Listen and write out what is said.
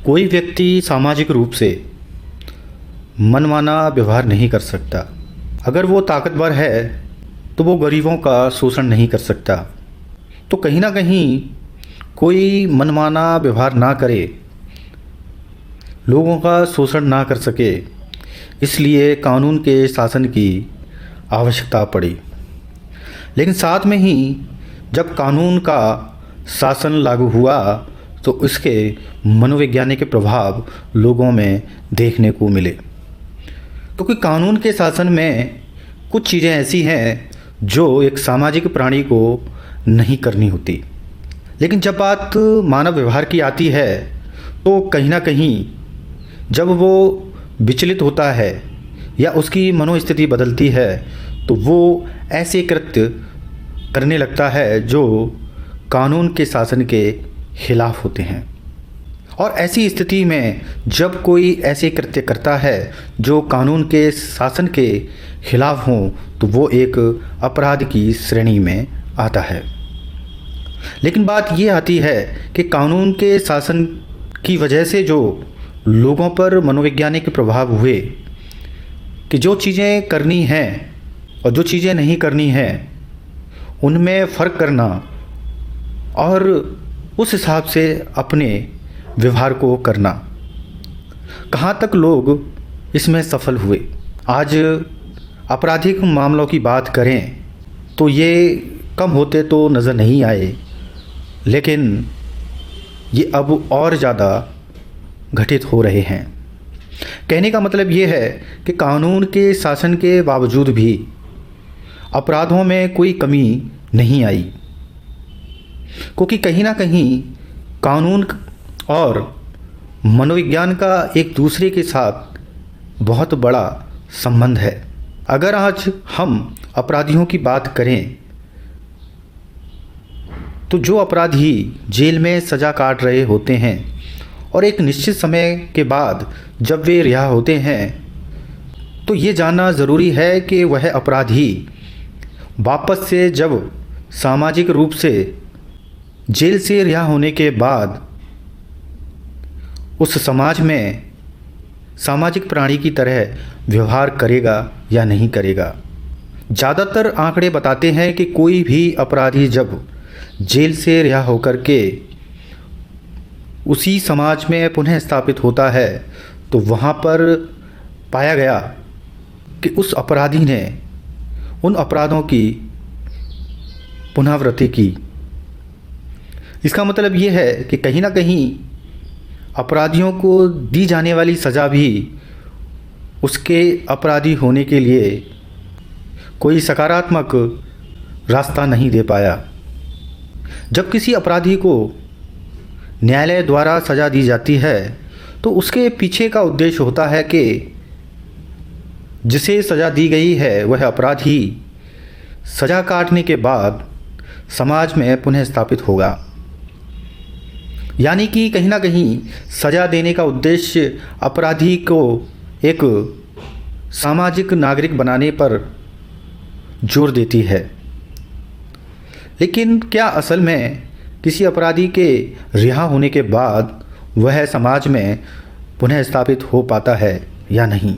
कोई व्यक्ति सामाजिक रूप से मनमाना व्यवहार नहीं कर सकता। अगर वो ताकतवर है तो वो गरीबों का शोषण नहीं कर सकता। तो कहीं ना कहीं कोई मनमाना व्यवहार ना करे, लोगों का शोषण ना कर सके, इसलिए कानून के शासन की आवश्यकता पड़ी। लेकिन साथ में ही जब कानून का शासन लागू हुआ तो इसके मनोवैज्ञानिक प्रभाव लोगों में देखने को मिले। क्योंकि कानून के शासन में कुछ चीज़ें ऐसी हैं जो एक सामाजिक प्राणी को नहीं करनी होती। लेकिन जब बात मानव व्यवहार की आती है तो कहीं ना कहीं जब वो विचलित होता है या उसकी मनोस्थिति बदलती है तो वो ऐसे कृत्य करने लगता है जो कानून के शासन के खिलाफ होते हैं। और ऐसी स्थिति में जब कोई ऐसे कृत्य करता है जो कानून के शासन के खिलाफ हों तो वो एक अपराध की श्रेणी में आता है। लेकिन बात ये आती है कि कानून के शासन की वजह से जो लोगों पर मनोवैज्ञानिक प्रभाव हुए कि जो चीज़ें करनी हैं और जो चीज़ें नहीं करनी हैं उनमें फ़र्क करना और उस हिसाब से अपने व्यवहार को करना, कहाँ तक लोग इसमें सफल हुए। आज आपराधिक मामलों की बात करें तो ये कम होते तो नज़र नहीं आए, लेकिन ये अब और ज़्यादा घटित हो रहे हैं। कहने का मतलब ये है कि कानून के शासन के बावजूद भी अपराधों में कोई कमी नहीं आई, क्योंकि कहीं ना कहीं कानून और मनोविज्ञान का एक दूसरे के साथ बहुत बड़ा संबंध है। अगर आज हम अपराधियों की बात करें तो जो अपराधी जेल में सज़ा काट रहे होते हैं और एक निश्चित समय के बाद जब वे रिहा होते हैं तो ये जानना ज़रूरी है कि वह अपराधी वापस से जब सामाजिक रूप से जेल से रिहा होने के बाद उस समाज में सामाजिक प्राणी की तरह व्यवहार करेगा या नहीं करेगा। ज़्यादातर आंकड़े बताते हैं कि कोई भी अपराधी जब जेल से रिहा होकर के उसी समाज में पुनः स्थापित होता है तो वहाँ पर पाया गया कि उस अपराधी ने उन अपराधों की पुनरावृत्ति की। इसका मतलब ये है कि कहीं ना कहीं अपराधियों को दी जाने वाली सज़ा भी उसके अपराधी होने के लिए कोई सकारात्मक रास्ता नहीं दे पाया। जब किसी अपराधी को न्यायालय द्वारा सज़ा दी जाती है तो उसके पीछे का उद्देश्य होता है कि जिसे सज़ा दी गई है वह अपराधी सज़ा काटने के बाद समाज में पुनः स्थापित होगा। यानी कि कहीं ना कहीं सज़ा देने का उद्देश्य अपराधी को एक सामाजिक नागरिक बनाने पर जोर देती है। लेकिन क्या असल में किसी अपराधी के रिहा होने के बाद वह समाज में पुनः स्थापित हो पाता है या नहीं?